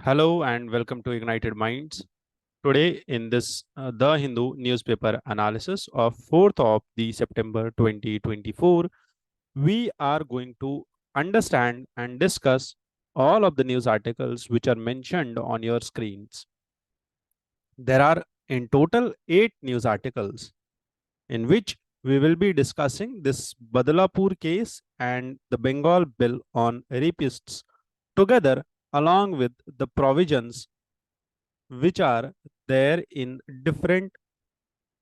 Hello and welcome to Ignited Minds. Today, in this The Hindu newspaper analysis of 4th of the September 2024, we are going to understand and discuss all of the news articles which are mentioned on your screens. There are in total 8 news articles in which we will be discussing this Badalapur case and the Bengal bill on rapists together along with the provisions which are there in different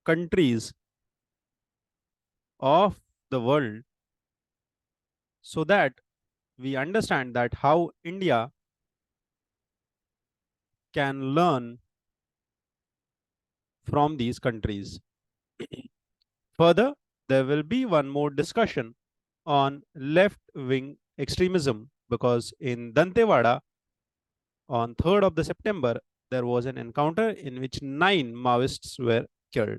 countries of the world, so that we understand that how India can learn from these countries. Further, there will be one more discussion on left wing extremism, because in Dantewada on 3rd of the September there was an encounter in which 9 Maoists were killed.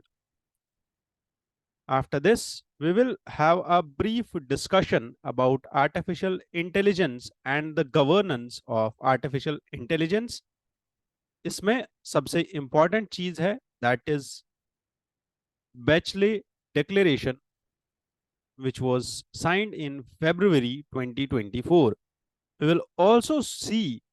After this, we will have a brief discussion about artificial intelligence and the governance of artificial intelligence. इसमें सबसे important चीज है that is Bachelet Declaration, which was signed in February 2024. We will also see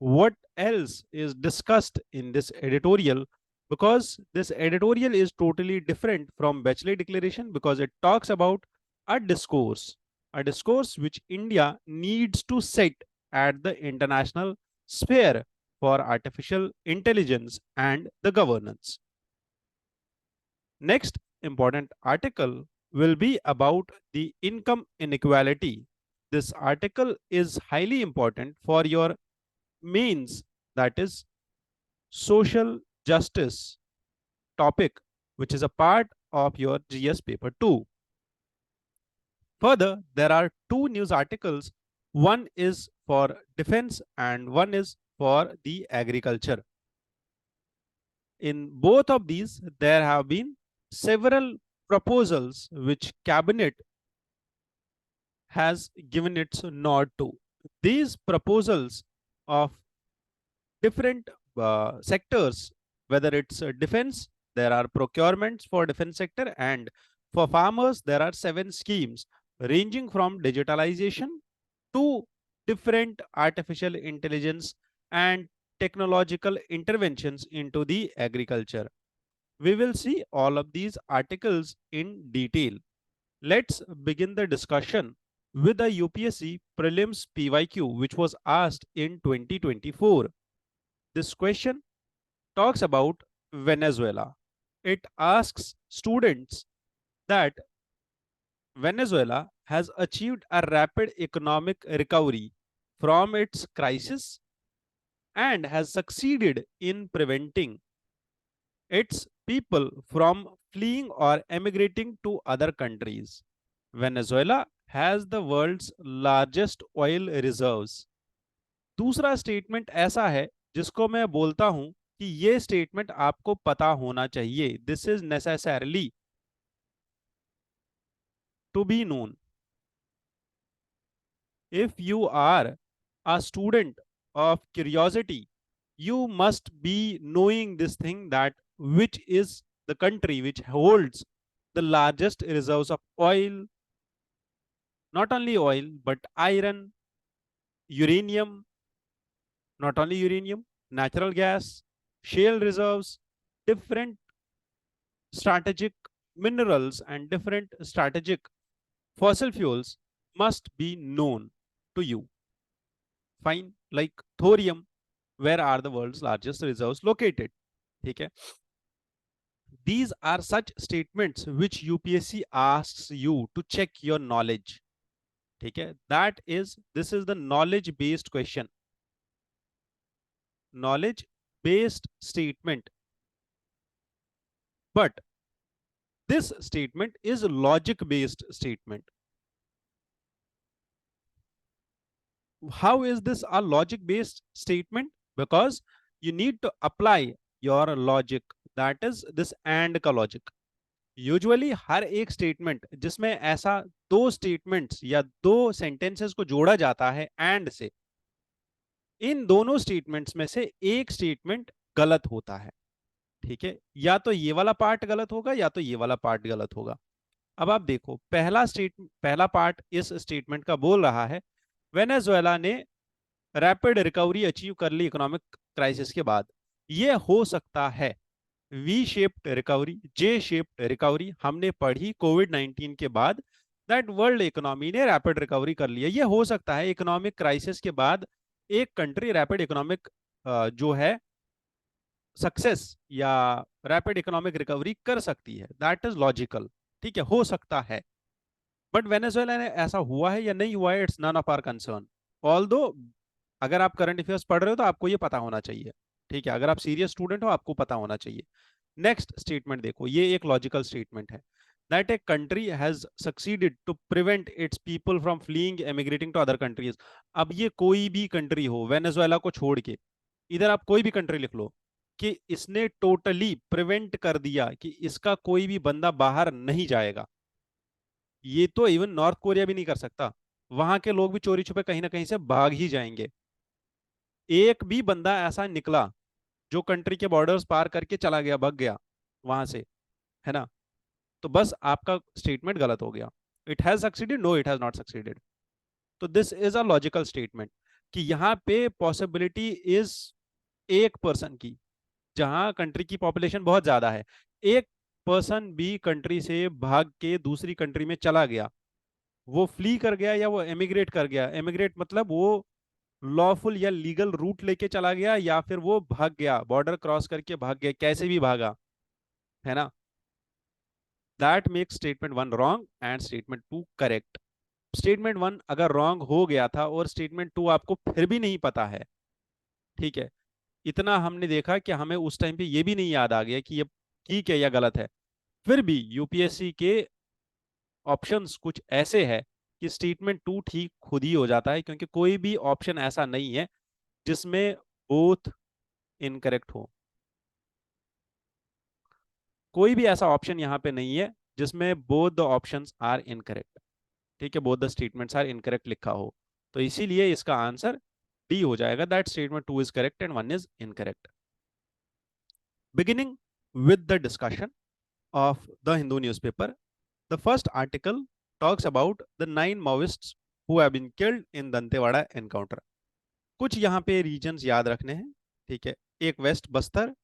what else is discussed in this editorial, because this editorial is totally different from Bachelet Declaration, because it talks about a discourse which India needs to set at the international sphere for artificial intelligence and the governance. Next important article will be about the income inequality. This article is highly important for your mains, that is social justice topic, which is a part of your GS paper 2. Further, there are two news articles. One is for defense and one is for the agriculture. In both of these, there have been several proposals which cabinet has given its nod to. These proposals of different sectors, whether it's defense, there are procurements for defense sector, and for farmers there are 7 schemes ranging from digitalization to different artificial intelligence and technological interventions into the agriculture. We will see all of these articles in detail. Let's begin the discussion with the UPSC prelims PYQ, which was asked in 2024. This question talks about Venezuela. It asks students that Venezuela has achieved a rapid economic recovery from its crisis and has succeeded in preventing its people from fleeing or emigrating to other countries. Venezuela has the world's largest oil reserves. दूसरा statement ऐसा है जिसको मैं बोलता हूं कि ये statement आपको पता होना चाहिए. This is necessarily to be known. If you are a student of curiosity, you must be knowing this thing, that which is the country which holds the largest reserves of oil, not only oil, but iron, uranium, not only uranium, natural gas, shale reserves, different strategic minerals and different strategic fossil fuels must be known to you. Fine, like thorium, where are the world's largest reserves located? Okay. These are such statements which UPSC asks you to check your knowledge. Okay. This is the knowledge based question. Knowledge based statement. But this statement is a logic based statement. How is this a logic based statement? Because you need to apply your logic, that is this and का logic. Usually हर एक statement जिसमें ऐसा दो statements या दो sentences को जोड़ा जाता है एंड से, इन दोनों स्टेटमेंट्स में से एक स्टेटमेंट गलत होता है, ठीक है, या तो ये वाला पार्ट गलत होगा या तो ये वाला पार्ट गलत होगा। अब आप देखो, पहला पार्ट इस स्टेटमेंट का बोल रहा है वेनेजुएला ने रैपिड रिकवरी अचीव कर ली इकोनॉमिक क्राइसिस के बाद। ये हो सकता है वी शेप्ड रिकवरी, जे शेप्ड रिकवरी हमने पढ़ी कोविड-19 के बाद, दैट वर्ल्ड इकोनॉमी ने रैपिड रिकवरी कर लिया। ये हो सकता है इकोनॉमिक क्राइसिस के बाद एक कंट्री रैपिड इकोनॉमिक जो है सक्सेस या रैपिड इकोनॉमिक रिकवरी कर सकती है, दैट इज लॉजिकल, ठीक है, हो सकता है। बट वेनेजुएला ने ऐसा हुआ है या नहीं हुआ है, it's none of our concern. Although अगर आप करंट अफेयर्स पढ़ रहे हो तो आपको ये पता होना चाहिए, ठीक है, अगर आप सीरियस स्टूडेंट हो आपको पता होना चाहिए। नेक्स्ट स्टेटमेंट देखो, ये एक लॉजिकल स्टेटमेंट है, that a country has succeeded to prevent its people from fleeing emigrating to other countries. अब ये कोई भी कंट्री हो वेनेजुएला को छोड़ के, इधर आप कोई भी कंट्री लिख लो, कि इसने टोटली प्रिवेंट कर दिया कि इसका कोई भी बंदा बाहर नहीं जाएगा। ये तो इवन नॉर्थ कोरिया भी नहीं कर सकता, वहां के लोग भी चोरी छुपे कहीं ना कहीं से भाग ही जाएंगे। एक भी बंदा ऐसा निकला जो कंट्री के बॉर्डर्स पार करके चला गया, भाग गया वहां से, है ना, तो बस आपका स्टेटमेंट गलत हो गया। It has succeeded, no it has not succeeded. तो this is a logical statement कि यहाँ पे पॉसिबिलिटी इज एक पर्सन की, जहां कंट्री की पॉपुलेशन बहुत ज्यादा है, एक पर्सन भी कंट्री से भाग के दूसरी कंट्री में चला गया, वो फ्ली कर गया या वो एमिग्रेट कर गया, एमिग्रेट मतलब वो लॉफुल या लीगल रूट लेके चला गया या फिर वो भाग गया, बॉर्डर क्रॉस करके भाग गया, कैसे भी भागा, है ना, that make statement one wrong and statement two correct. Statement one अगर रॉन्ग हो गया था और स्टेटमेंट टू आपको फिर भी नहीं पता है, ठीक है, इतना हमने देखा कि हमें उस टाइम पे ये भी नहीं याद आ गया कि ये ठीक है या गलत है, फिर भी यूपीएससी के ऑप्शंस कुछ ऐसे है कि स्टेटमेंट टू ठीक खुद ही हो जाता है, क्योंकि कोई भी ऑप्शन ऐसा नहीं है जिसमें बोथ इनकरेक्ट हो। कोई भी ऐसा ऑप्शन यहाँ पे नहीं है जिसमें both the options are incorrect, ठीक है, both the statements are incorrect लिखा हो, तो इसीलिए इसका आंसर डी हो जाएगा, that statement two is correct and one is incorrect. Beginning with the discussion of the Hindu newspaper, the first article talks about the 9 Maoists who have been killed in Dantewada encounter. कुछ यहाँ पे regions याद रखने हैं, ठीक है, एक West Bastar,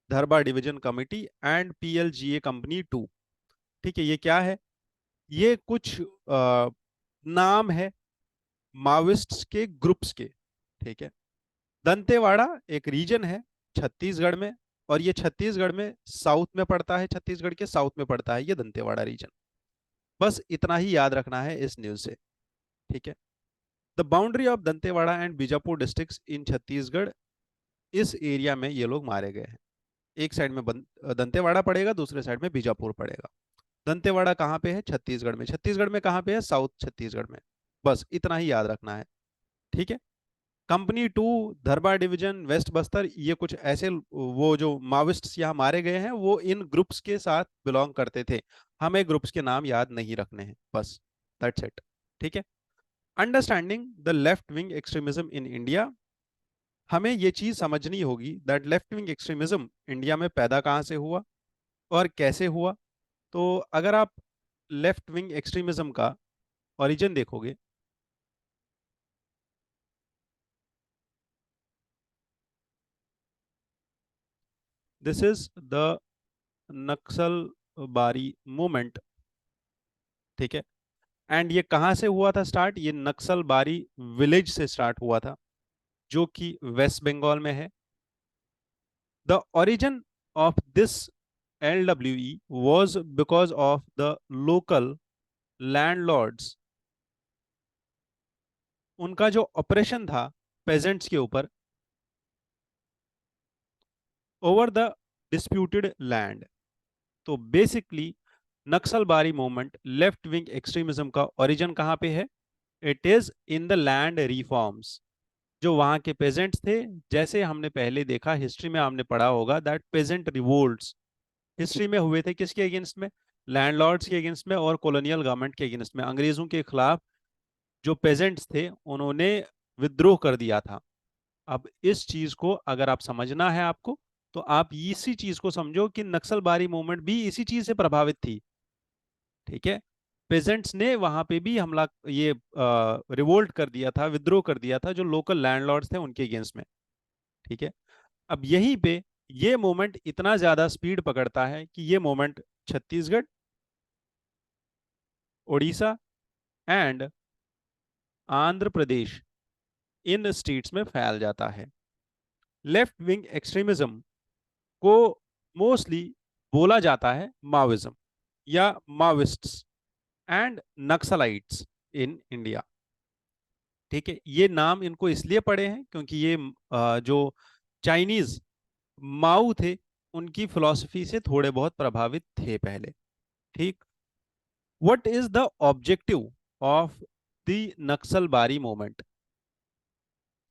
Darbha division committee and PLGA company 2, ठीक है, ये क्या है, ये कुछ नाम है माओइस्ट्स के ग्रुप्स के, ठीक है। दंतेवाड़ा एक रीजन है छत्तीसगढ़ में, और ये छत्तीसगढ़ में साउथ में पड़ता है, छत्तीसगढ़ के साउथ में पड़ता है ये दंतेवाड़ा रीजन। बस इतना ही याद रखना है इस न्यूज से, ठीक है। The boundary of Dantewada and Bijapur districts in Chhattisgarh, इस एरिया में ये लोग मारे गए हैं। एक साइड में दंतेवाड़ा पड़ेगा, दूसरे साइड में बीजापुर पड़ेगा। दंतेवाड़ा कहाँ पे है, छत्तीसगढ़ में, छत्तीसगढ़ में कहाँ पे है, साउथ छत्तीसगढ़ में। बस इतना ही याद रखना है, ठीक है। कंपनी 2, धरबा डिवीजन, वेस्ट बस्तर, ये कुछ ऐसे वो जो माओइस्ट्स यहाँ मारे गए हैं वो इन ग्रुप्स के साथ बिलोंग करते थे, हमें ग्रुप्स के नाम याद नहीं रखने हैं, बस दैट्स इट, ठीक है। Understanding the left wing extremism in India, हमें ये चीज समझनी होगी that left wing extremism India में पैदा कहाँ से हुआ और कैसे हुआ। तो अगर आप लेफ्ट विंग एक्सट्रीमिज्म का ओरिजिन देखोगे, this is the Naxalbari movement, ठीक है, एंड ये कहाँ से हुआ था स्टार्ट, ये नक्सलबारी विलेज से स्टार्ट हुआ था जो कि वेस्ट बंगाल में है। The origin of this LWE was because of the local landlords, उनका जो ऑपरेशन था पेजेंट्स के ऊपर ओवर द डिस्प्यूटेड लैंड। तो basically Naxalbari movement left wing extremism का ओरिजिन कहाँ पे है, it is in the land reforms. जो वहां के पेजेंट्स थे, जैसे हमने पहले देखा हिस्ट्री में, हमने पढ़ा होगा दैट पेजेंट रिवोल्ट्स हिस्ट्री में हुए थे, किसके अगेंस्ट में, लैंडलॉर्ड्स के अगेंस्ट में और कॉलोनियल गवर्नमेंट के अगेंस्ट में, अंग्रेजों के खिलाफ जो पेजेंट्स थे उन्होंने विद्रोह कर दिया था। अब इस चीज को अगर आप समझना है आपको, तो आप इसी चीज को समझो कि नक्सलबारी मूवमेंट भी इसी चीज से प्रभावित थी। ठीक है, पेजेंट्स ने वहां पे भी हमला, ये रिवोल्ट कर दिया था, विद्रोह कर दिया था जो लोकल लैंडलॉर्ड्स थे उनके अगेंस्ट में। ठीक है, अब यहीं पे ये मोमेंट इतना ज्यादा स्पीड पकड़ता है कि ये moment Chhattisgarh, Orissa and Andhra Pradesh, in states में फैल जाता है। लेफ्ट विंग एक्सट्रीमिज्म को मोस्टली बोला जाता है माओइज्म या Maoists and Naxalites in India. ठीक है, ये नाम इनको इसलिए पड़े हैं क्योंकि ये जो चाइनीज माओ थे उनकी फिलॉसफी से थोड़े बहुत प्रभावित थे पहले। ठीक, what is the objective of the Naxalbari movement?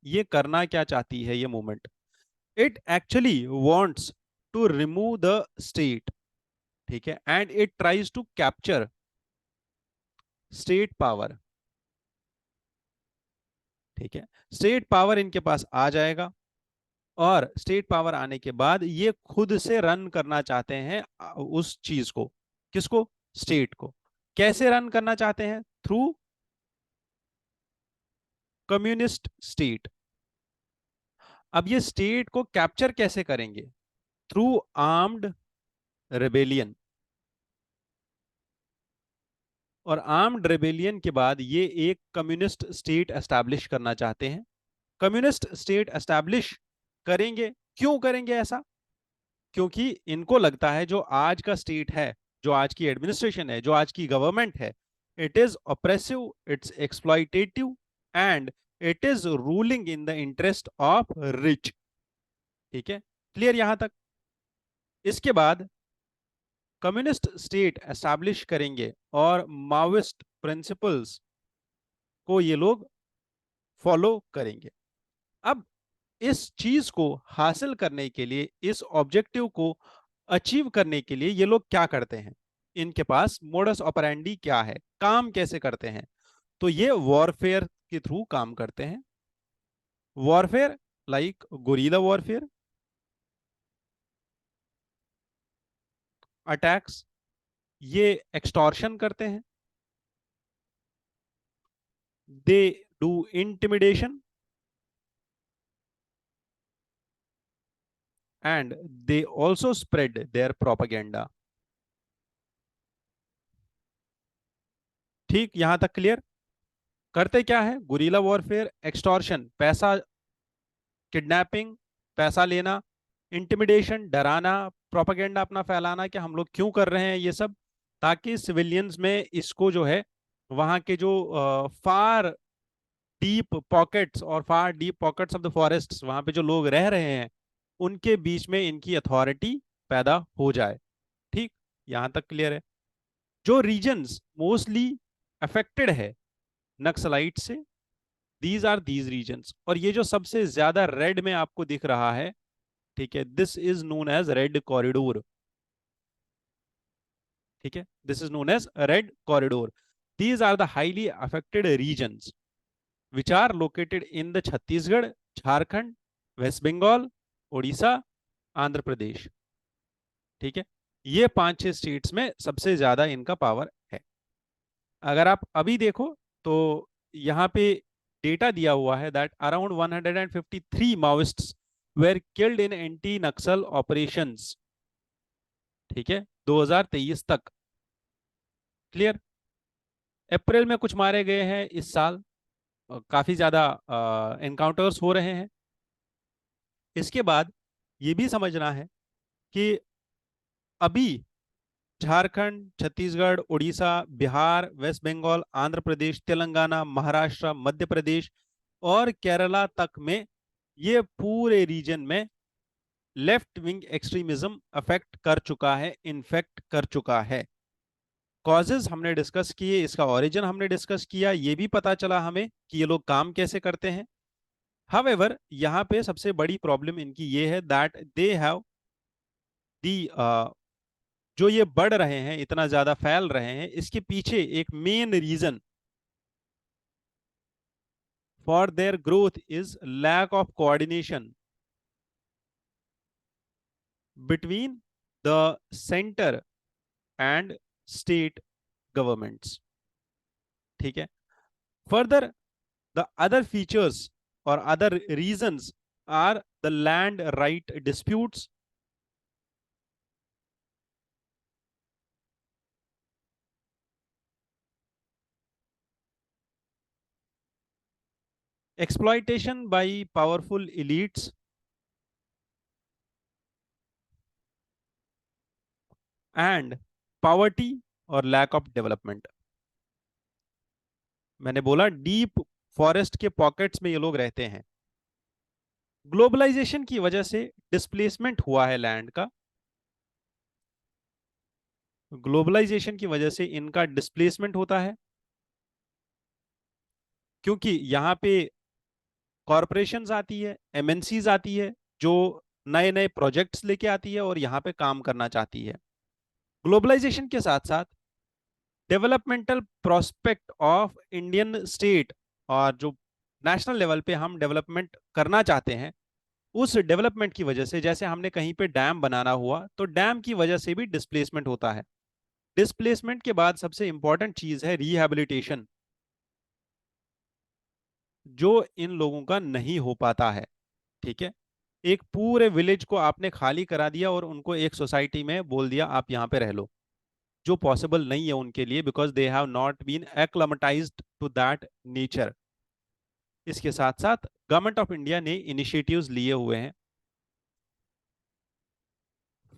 ये करना क्या चाहती है ये movement? It actually wants to remove the state. ठीक है, and it tries to capture state power. ठीक है, स्टेट पावर इनके पास आ जाएगा और स्टेट पावर आने के बाद ये खुद से रन करना चाहते हैं उस चीज को। किसको? स्टेट को। कैसे रन करना चाहते हैं? Through communist state. अब ये स्टेट को कैप्चर कैसे करेंगे? Through armed rebellion. और आर्म्ड रेबेलियन के बाद ये एक कम्युनिस्ट स्टेट एस्टैब्लिश करना चाहते हैं। कम्युनिस्ट स्टेट एस्टैब्लिश करेंगे, क्यों करेंगे ऐसा? क्योंकि इनको लगता है जो आज का स्टेट है, जो आज की एडमिनिस्ट्रेशन है, जो आज की गवर्नमेंट है, it is oppressive, it's exploitative and it is ruling in the interest of rich. ठीक है, क्लियर यहां तक? इसके बाद कम्युनिस्ट स्टेट एस्टैब्लिश करेंगे और माओइस्ट प्रिंसिपल्स को ये लोग फॉलो करेंगे। अब इस चीज को हासिल करने के लिए, इस ऑब्जेक्टिव को अचीव करने के लिए ये लोग क्या करते हैं? इनके पास मोडस ऑपरेंडी क्या है, काम कैसे करते हैं? तो ये वॉरफेयर के थ्रू काम करते हैं। Warfare like guerrilla warfare, attacks, ये एक्सटॉर्शन करते हैं, they do intimidation and they also spread their propaganda. ठीक, यहां तक क्लियर? करते क्या है? गुरिल्ला वॉरफेयर, एक्सटॉर्शन, पैसा, किडनैपिंग, पैसा लेना, इंटिमिडेशन, डराना, प्रोपागेंडा अपना फैलाना कि हम लोग क्यों कर रहे हैं ये सब, ताकि सिविलियंस में इसको जो है, वहां के जो फार डीप पॉकेट्स और far deep pockets of the forest, वहां पे जो लोग रह रहे हैं उनके बीच में इनकी अथॉरिटी पैदा हो जाए। ठीक, यहां तक क्लियर है? जो रीजन्स मोस्टली अफेक्टेड है नक्सलाइट से, दीज आर दीज रीजन्स। और ये जो सबसे ज्यादा रेड में आपको दिख रहा है, ठीक है, this is known as red corridor. ठीक है, this is known as red corridor. These are the highly affected regions which are located in the Chhattisgarh, Jharkhand, West Bengal, Orissa, Andhra Pradesh. ठीक है, ये 5-6 स्टेट्स में सबसे ज्यादा इनका पावर है। अगर आप अभी देखो तो यहाँ पे डेटा दिया हुआ है that around 153 Maoists were killed in anti Naxal operations. ठीक है, 2023 तक। क्लियर? अप्रैल में कुछ मारे गए हैं इस साल, काफी ज्यादा एनकाउंटर्स हो रहे हैं। इसके बाद ये भी समझना है कि अभी झारखंड, छत्तीसगढ़, उड़ीसा, बिहार, वेस्ट बंगाल, आंध्र प्रदेश, तेलंगाना, महाराष्ट्र, मध्य प्रदेश और केरला तक में, ये पूरे रीजन में लेफ्ट विंग एक्सट्रीमिज्म अफेक्ट कर चुका है, इन्फेक्ट कर चुका है। कॉजेज हमने डिस्कस किए, इसका ओरिजिन हमने डिस्कस किया, ये भी पता चला हमें कि ये लोग काम कैसे करते हैं। हावेवर यहाँ पे सबसे बड़ी प्रॉब्लम इनकी ये है दैट दे हैव दी, जो ये बढ़ रहे हैं, इतना ज्यादा फैल रहे हैं, इसके पीछे एक main reason for their growth is lack of coordination between the center and state governments. ठीक है. Further, the other features or other reasons are the land right disputes, exploitation by powerful elites, and poverty or lack of development. मैंने बोला deep forest के pockets में ये लोग रहते हैं. ग्लोबलाइजेशन की वजह से डिस्प्लेसमेंट हुआ है लैंड का. ग्लोबलाइजेशन की वजह से इनका डिस्प्लेसमेंट होता है क्योंकि यहाँ पे कॉरपोरेशंस आती है, एमएनसीज आती है जो नए नए प्रोजेक्ट्स लेके आती है और यहाँ पे काम करना चाहती है. ग्लोबलाइजेशन के साथ साथ developmental prospect of Indian state और जो नेशनल लेवल पे हम डेवलपमेंट करना चाहते हैं उस डेवलपमेंट की वजह से, जैसे हमने कहीं पे डैम बनाना हुआ तो डैम की वजह से भी डिस्प्लेसमेंट होता है. डिस्प्लेसमेंट के बाद सबसे इंपॉर्टेंट चीज है रिहैबिलिटेशन, जो इन लोगों का नहीं हो पाता है. ठीक है. एक पूरे विलेज को आपने खाली करा दिया और उनको एक सोसाइटी में बोल दिया आप यहाँ पे रह लो, जो पॉसिबल नहीं है उनके लिए, because they have not been acclimatized to that nature. इसके साथ साथ गवर्नमेंट ऑफ इंडिया ने इनिशिएटिव्स लिए हुए हैं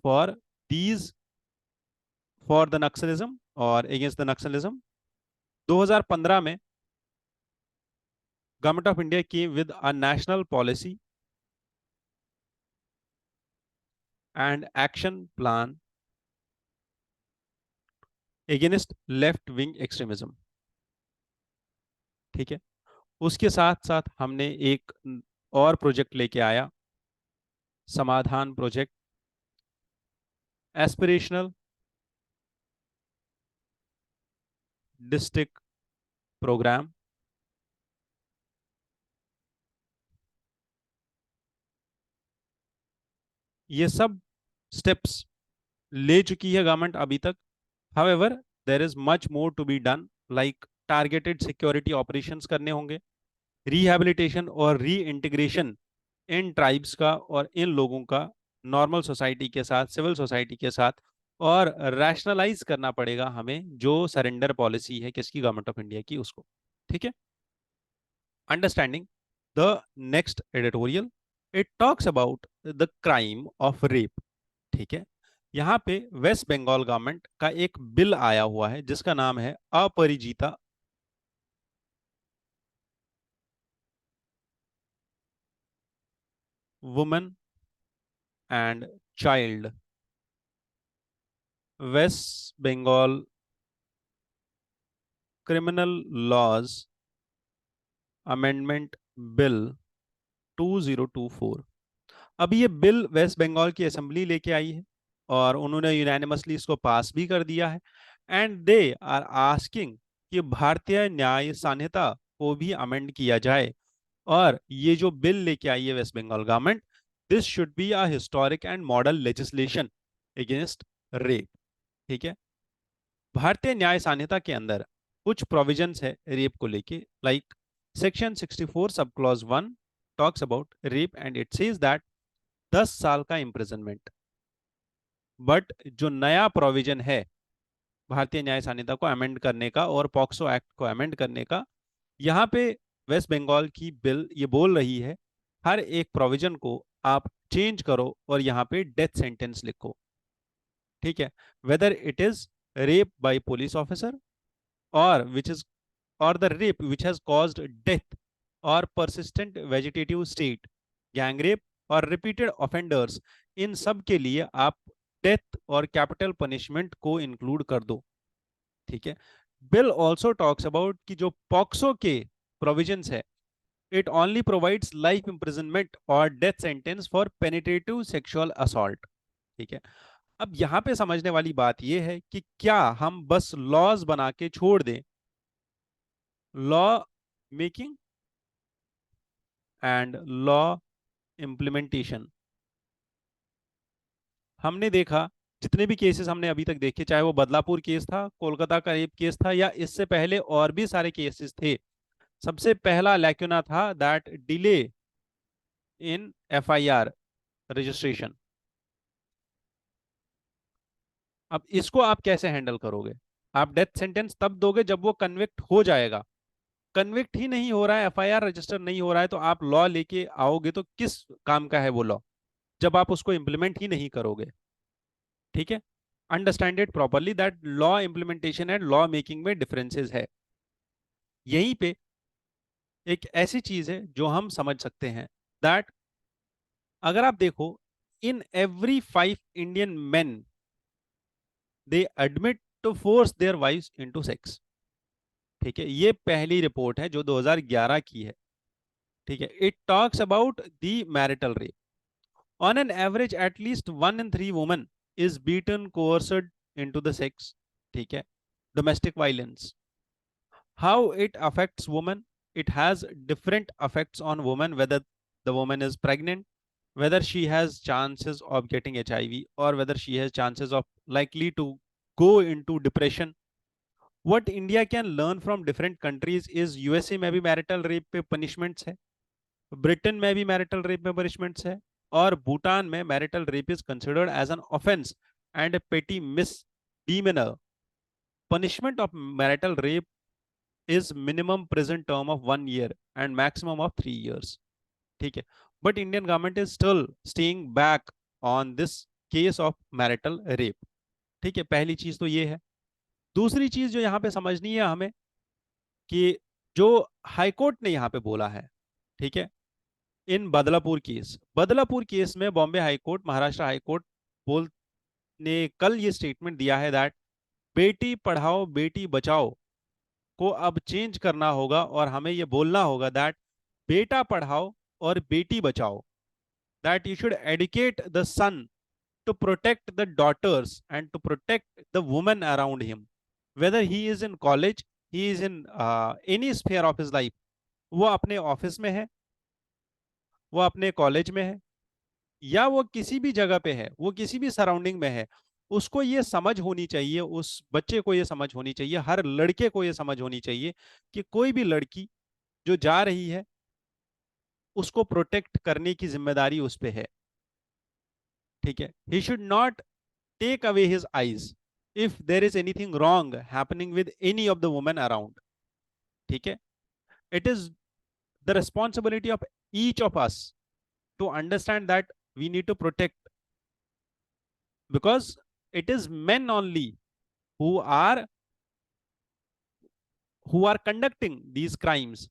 for these for the Naxalism और अगेंस्ट द नक्सलिज्म. 2015 में government of India came with a national policy and action plan against left wing extremism. ठीक है. उसके साथ साथ हमने एक और प्रोजेक्ट लेके आया, समाधान प्रोजेक्ट, एस्पिरेशनल डिस्ट्रिक्ट प्रोग्राम. ये सब स्टेप्स ले चुकी है गवर्नमेंट अभी तक. However there is much more to be done, like targeted security operations करने होंगे, रिहैबिलिटेशन और री इंटीग्रेशन इन ट्राइब्स का और इन लोगों का नॉर्मल सोसाइटी के साथ, सिविल सोसाइटी के साथ, और रैशनलाइज करना पड़ेगा हमें जो सरेंडर पॉलिसी है किसकी, गवर्नमेंट ऑफ इंडिया की, उसको. ठीक है. Understanding the next editorial, it talks about the crime of rape. ठीक है. यहाँ पे वेस्ट बंगाल गवर्नमेंट का एक बिल आया हुआ है जिसका नाम है Aparajita women and child West Bengal criminal laws amendment bill 2024. अब ये बिल वेस्ट बंगाल की असेंबली लेके आई है और उन्होंने यूनानिमसली इसको पास भी कर दिया है. एंड दे आर आस्किंग कि भारतीय न्याय संहिता को भी अमेंड किया जाए. और ये जो बिल लेके आई है West Bengal government, this should be a historic and model legislation against rape. ठीक है. भारतीय न्याय संहिता के अंदर कुछ प्रोविजंस है रेप को लेके, like section 64 sub clause 1 talks about rape and it says that 10 साल का इम्प्रिजनमेंट. बट जो नया प्रोविजन है भारतीय न्याय संहिता को अमेंड करने का और पॉक्सो एक्ट को अमेंड करने का, यहाँ पे वेस्ट बंगाल की बिल ये बोल रही है हर एक प्रोविजन को आप चेंज करो और यहाँ पे डेथ सेंटेंस लिखो. ठीक है. Whether it is rape by police officer और which is or the rape which has caused death or persistent vegetative state, gang rape और repeated offenders, इन सब के लिए आप डेथ और कैपिटल पनिशमेंट को इंक्लूड कर दो. ठीक है. बिल ऑल्सो टॉक्स अबाउट कि जो पॉक्सो के प्रोविजंस है, it only provides life imprisonment और death sentence for penetrative sexual assault. ठीक है. अब यहां पे समझने वाली बात यह है कि क्या हम बस लॉज बना के छोड़ दें, law making and law implementation. हमने देखा जितने भी केसेस हमने अभी तक देखे, चाहे वो बदलापुर केस था, कोलकाता का रेप केस था, या इससे पहले और भी सारे केसेस थे, सबसे पहला लैक्यूना था that delay in FIR registration. अब इसको आप कैसे हैंडल करोगे? आप डेथ सेंटेंस तब दोगे जब वो कन्विक्ट हो जाएगा. कन्विक्ट ही नहीं हो रहा है, एफआईआर रजिस्टर नहीं हो रहा है, तो आप लॉ लेके आओगे तो किस काम का है वो लॉ, जब आप उसको इंप्लीमेंट ही नहीं करोगे. ठीक है, understand it properly that law implementation and law making में डिफरेंसेस है. यहीं पे एक ऐसी चीज है जो हम समझ सकते हैं दैट अगर आप देखो, in every 5 Indian men they admit to force their wives into sex. ठीक है, ये पहली रिपोर्ट है जो 2011 की है. ठीक है, it talks about the marital rape. On an average at least 1 in 3 women is beaten, coerced into the sex. ठीक है, domestic violence. How it affects women? It has different effects on women, whether the woman is pregnant, whether she has chances of getting HIV, or whether she has chances of likely to go into depression. What India can learn from different countries is USA में भी marital rape पे punishments है, Britain में भी marital rape में punishments है, और भूटान में marital rape is considered as an offence and a petty misdemeanour. punishment of marital rape is minimum prison term of 1 year and maximum of 3 years. ठीक है, but Indian government is still staying back on this case of marital rape. ठीक है, पहली चीज तो ये है. दूसरी चीज जो यहाँ पे समझनी है हमें कि जो हाईकोर्ट ने यहाँ पे बोला है, ठीक है, इन बदलापुर केस में Bombay high court, Maharashtra high court बोल ने कल ये स्टेटमेंट दिया है दैट बेटी पढ़ाओ बेटी बचाओ को अब चेंज करना होगा, और हमें ये बोलना होगा दैट बेटा पढ़ाओ और बेटी बचाओ, that you should educate the son to protect the daughters and to protect the women around him, whether he is in college, he is in any sphere of his life, वो अपने office में है, वो अपने college में है, या वो किसी भी जगह पे है, वो किसी भी सराउंडिंग में है, उसको ये समझ होनी चाहिए, उस बच्चे को ये समझ होनी चाहिए, हर लड़के को ये समझ होनी चाहिए कि कोई भी लड़की जो जा रही है उसको प्रोटेक्ट करने की जिम्मेदारी उस पे है. ठीक है, he should not take away his eyes if there is anything wrong happening with any of the women around. ठीक है, it is the responsibility of each of us to understand that we need to protect, because it is men only who are conducting these crimes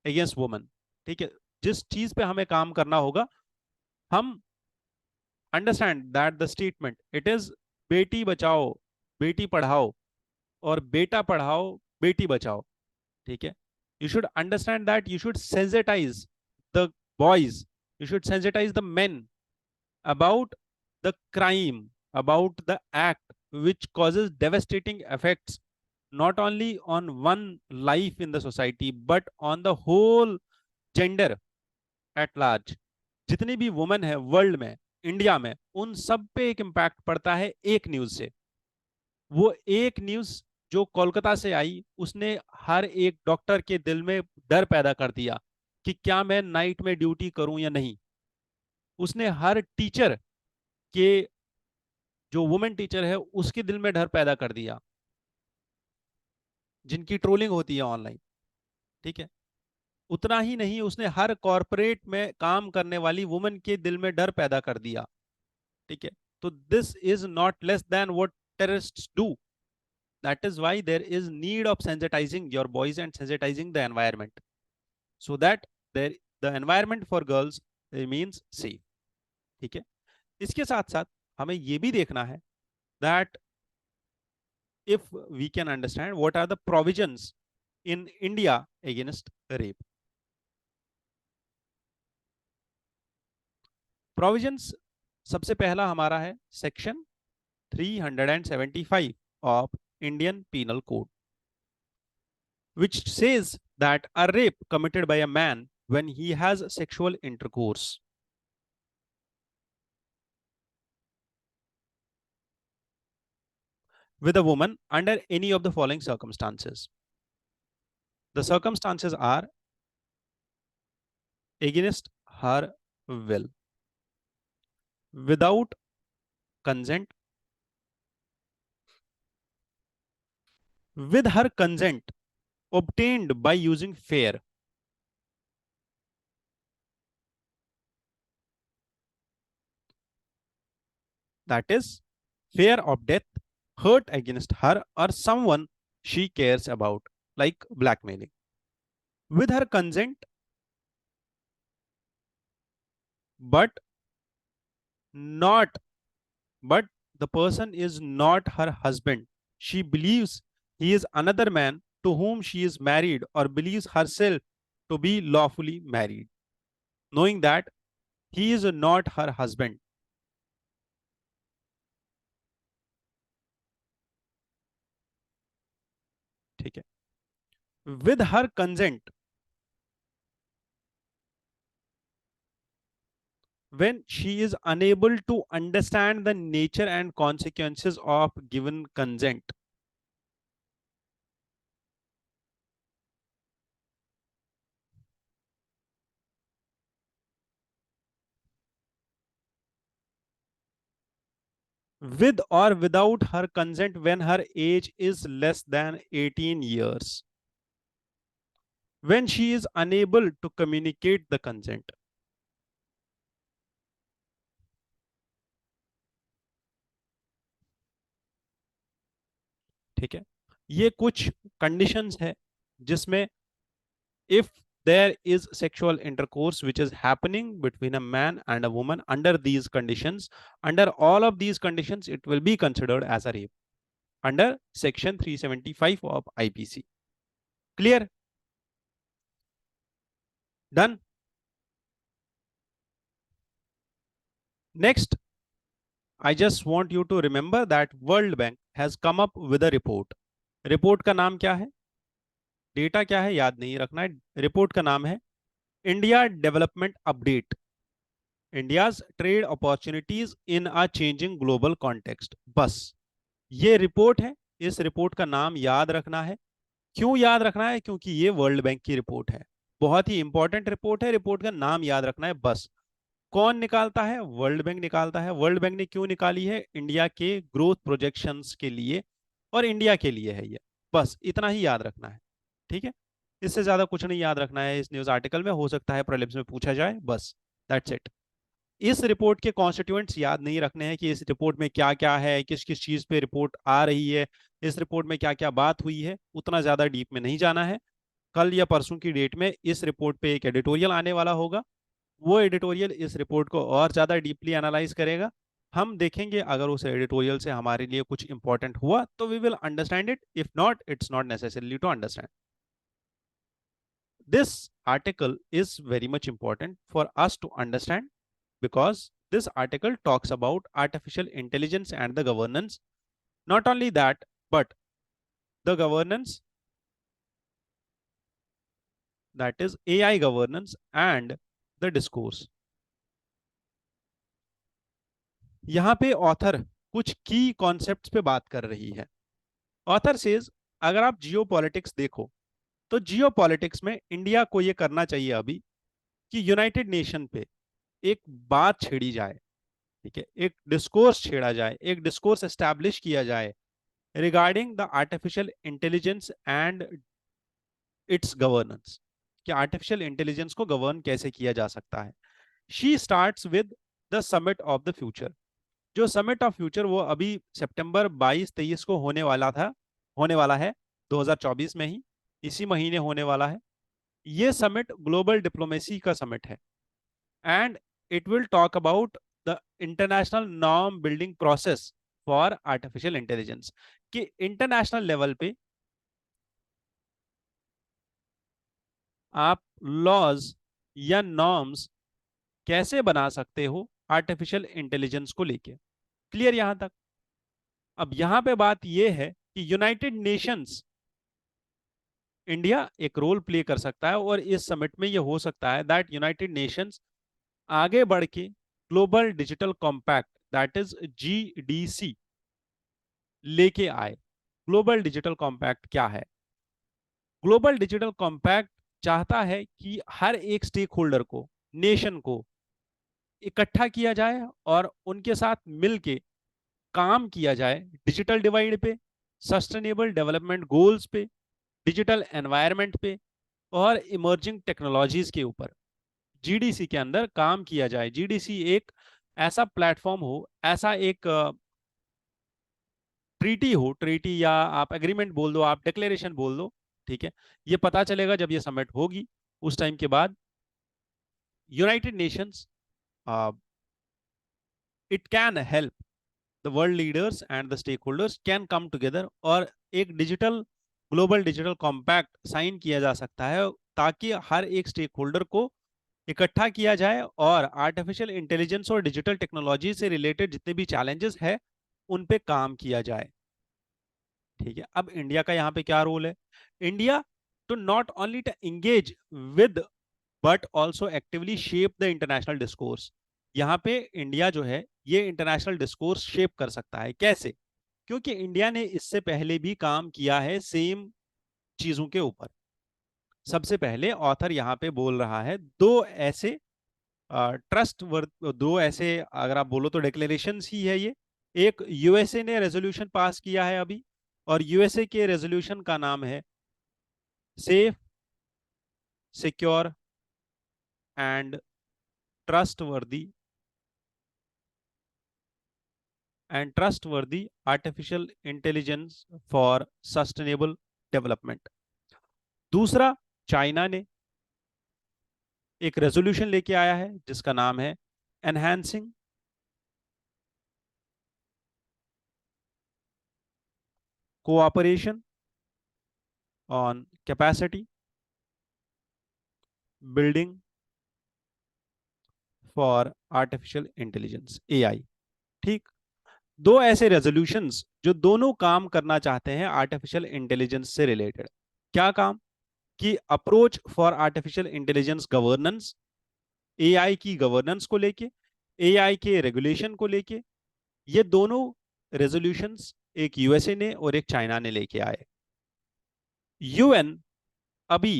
against women. ठीक है, जिस चीज पे हमें काम करना होगा, हम understand that the statement it is Beti Bachao Beti Padhao और बेटा पढ़ाओ बेटी बचाओ. ठीक है, you should understand that you should sensitize the boys, you should sensitize the men about the crime, about the act which causes devastating effects not only on one life in the society but on the whole gender at large. जितनी भी women है world में, India में, उन सब पे एक impact पड़ता है एक न्यूज से. वो एक न्यूज जो कोलकाता से आई उसने हर एक डॉक्टर के दिल में डर पैदा कर दिया कि क्या मैं नाइट में ड्यूटी करूं या नहीं. उसने हर टीचर के, जो वुमेन टीचर है उसके दिल में डर पैदा कर दिया, जिनकी ट्रोलिंग होती है ऑनलाइन. ठीक है, उतना ही नहीं, उसने हर कॉरपोरेट में काम करने वाली वुमेन के दिल में डर पैदा कर दिया. ठीक है, तो this is not less than what terrorists do. That is why there is need of sensitizing your boys and sensitizing the environment so that the environment for girls remains safe. ठीक है, इसके साथ साथ हमें ये भी देखना है that if we can understand what are the provisions in India against rape. Provisions सबसे पहला हमारा है section 375 of Indian Penal Code, which says that a rape committed by a man when he has sexual intercourse with a woman under any of the following circumstances. The circumstances are against her will, without consent, with her consent, obtained by using fear. That is, fear of death, hurt against her or someone she cares about, like blackmailing. With her consent, but not, but the person is not her husband. She believes he is another man to whom she is married, or believes herself to be lawfully married, knowing that he is not her husband. ठीक है. With her consent, when she is unable to understand the nature and consequences of given consent. With or without her consent when her age is less than 18 years. When she is unable to communicate the consent. ठीक है. ये कुछ conditions है जिसमें if there is sexual intercourse which is happening between a man and a woman under these conditions, under all of these conditions, it will be considered as a rape under section 375 of IPC. Clear? Done? Next, I just want you to remember that World Bank has come up with a report. Report का नाम क्या है? Data क्या है याद नहीं रखना है. रिपोर्ट का नाम है India development update, India's trade opportunities in a changing global context. बस ये रिपोर्ट है. इस रिपोर्ट का नाम याद रखना है. क्यों याद रखना है? क्योंकि ये वर्ल्ड बैंक की रिपोर्ट है. बहुत ही इंपॉर्टेंट रिपोर्ट है. रिपोर्ट का नाम याद रखना है बस. कौन निकालता है? वर्ल्ड बैंक निकालता है. वर्ल्ड बैंक ने क्यों निकाली है? इंडिया के ग्रोथ प्रोजेक्शंस के लिए और इंडिया के लिए है ये. बस इतना ही याद रखना है. ठीक है. इससे ज्यादा कुछ नहीं याद रखना है. इस न्यूज आर्टिकल में हो सकता है प्रीलिम्स में पूछा जाए. बस दैट्स इट. इस रिपोर्ट के कॉन्स्टिट्यूएंट्स याद नहीं रखने हैं कि इस रिपोर्ट में क्या क्या है, किस किस चीज पे रिपोर्ट आ रही है, इस रिपोर्ट में क्या क्या बात हुई है. उतना ज्यादा डीप में नहीं जाना है. कल या परसों की डेट में इस रिपोर्ट पे एक एडिटोरियल आने वाला होगा. वो एडिटोरियल इस रिपोर्ट को और ज्यादा डीपली एनालाइज करेगा. हम देखेंगे अगर उस एडिटोरियल से हमारे लिए कुछ इंपॉर्टेंट हुआ तो we will understand it. If not, it's not necessary to understand. This article is very much important for us to understand because this article talks about artificial intelligence and the governance. Not only that, but the governance, that is AI governance and the discourse. यहाँ पे author कुछ की concepts पे बात कर रही है. Author says अगर आप जियो पॉलिटिक्स देखो तो जियो पॉलिटिक्स में इंडिया को ये करना चाहिए अभी कि यूनाइटेड नेशन पे एक बात छेड़ी जाए. ठीक है. एक डिस्कोर्स छेड़ा जाए, एक डिस्कोर्स एस्टैब्लिश किया जाए regarding the artificial intelligence and it's governance, कि आर्टिफिशियल इंटेलिजेंस को गवर्न कैसे किया जा सकता है. She starts with the summit of the future. जो समिट ऑफ फ्यूचर वो अभी सितंबर 22-23 को होने वाला है 2024 में ही, इसी महीने होने वाला है. ये समिट ग्लोबल डिप्लोमेसी का समिट है and it will talk about the international norm building process for artificial intelligence. कि इंटरनेशनल लेवल पे आप लॉज या नॉर्म्स कैसे बना सकते हो आर्टिफिशियल इंटेलिजेंस को लेके. क्लियर यहां तक? अब यहां पे बात यह है कि यूनाइटेड नेशंस इंडिया एक रोल प्ले कर सकता है और इस समिट में ये हो सकता है दैट यूनाइटेड नेशंस आगे बढ़ के global digital compact that is GDC लेके आए। ग्लोबल डिजिटल कॉम्पैक्ट क्या है? ग्लोबल डिजिटल कॉम्पैक्ट चाहता है कि हर एक स्टेक होल्डर को, नेशन को इकट्ठा किया जाए और उनके साथ मिलके काम किया जाए डिजिटल डिवाइड पे, सस्टेनेबल डेवलपमेंट गोल्स पे, डिजिटल एनवायरनमेंट पे और इमर्जिंग टेक्नोलॉजीज के ऊपर जीडीसी के अंदर काम किया जाए। जीडीसी एक ऐसा प्लेटफॉर्म हो, ऐसा एक ट्रीटी हो, ट्रीटी या आप एग्रीमेंट बोल दो, आप डिक्लेरेशन बोल दो, ठीक है। ये पता चलेगा जब ये समिट होगी, उस टाइम के बाद United Nations it can help the world leaders and the stakeholders can come together और एक digital global digital compact sign किया जा सकता है ताकि हर एक स्टेक होल्डर को इकट्ठा किया जाए और आर्टिफिशियल इंटेलिजेंस और डिजिटल टेक्नोलॉजी से रिलेटेड जितने भी चैलेंजेस है उन पे काम किया जाए, ठीक है। अब इंडिया का यहाँ पे क्या रोल है? India to not only to engage with but also actively shape the international discourse. यहाँ पे इंडिया जो है ये इंटरनेशनल डिस्कोर्स शेप कर सकता है। कैसे? क्योंकि इंडिया ने इससे पहले भी काम किया है सेम चीजों के ऊपर। सबसे पहले ऑथर यहाँ पे बोल रहा है दो ऐसे अगर आप बोलो तो डिक्लेरेशंस ही है ये। एक यूएसए ने रेजोल्यूशन पास किया है अभी, और यूएसए के रेजोल्यूशन का नाम है safe, secure and trustworthy artificial intelligence for sustainable development. दूसरा, चाइना ने एक रेजोल्यूशन लेके आया है जिसका नाम है enhancing cooperation on capacity building for artificial intelligence, AI. ठीक, दो ऐसे रेजोल्यूशंस जो दोनों काम करना चाहते हैं आर्टिफिशियल इंटेलिजेंस से रिलेटेड। क्या काम? कि approach for artificial intelligence governance, AI की गवर्नेंस को लेके, एआई के रेगुलेशन को लेके। ये दोनों रेजोल्यूशंस एक यूएसए ने और एक चाइना ने लेके आए। यूएन अभी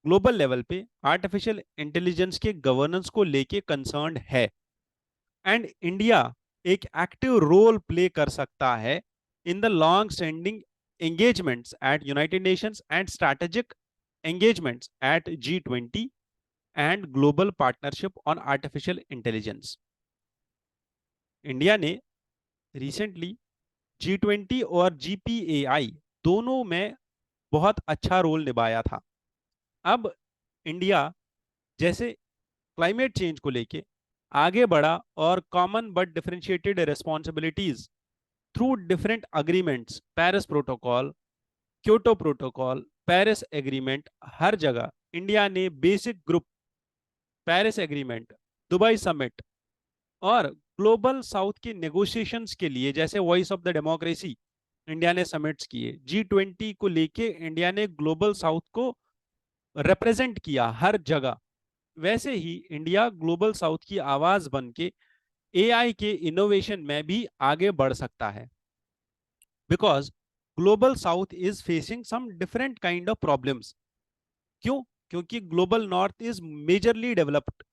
ग्लोबल लेवल पे आर्टिफिशियल इंटेलिजेंस के गवर्नेंस को लेके कंसर्न्ड है एंड इंडिया एक एक्टिव रोल प्ले कर सकता है in the long standing engagements at United Nations and strategic engagements at G20 and global partnership on artificial intelligence। India ने रिसेंटली G20 और GPAI दोनों में बहुत अच्छा रोल निभाया था। अब इंडिया जैसे क्लाइमेट चेंज को लेके आगे बढ़ा और common but differentiated responsibilities through different agreements, Paris protocol, Kyoto protocol, Paris agreement, हर जगह इंडिया ने basic group, Paris agreement, Dubai summit और ग्लोबल साउथ की नेगोशिएशंस के लिए जैसे voice of the democracy India ने समिट्स किए। G20 को लेके इंडिया ने ग्लोबल साउथ को रिप्रेजेंट किया हर जगह। वैसे ही इंडिया ग्लोबल साउथ की आवाज बन के एआई के इनोवेशन में भी आगे बढ़ सकता है, because global south is facing some different kind of problems. क्यों? क्योंकि global north is majorly developed,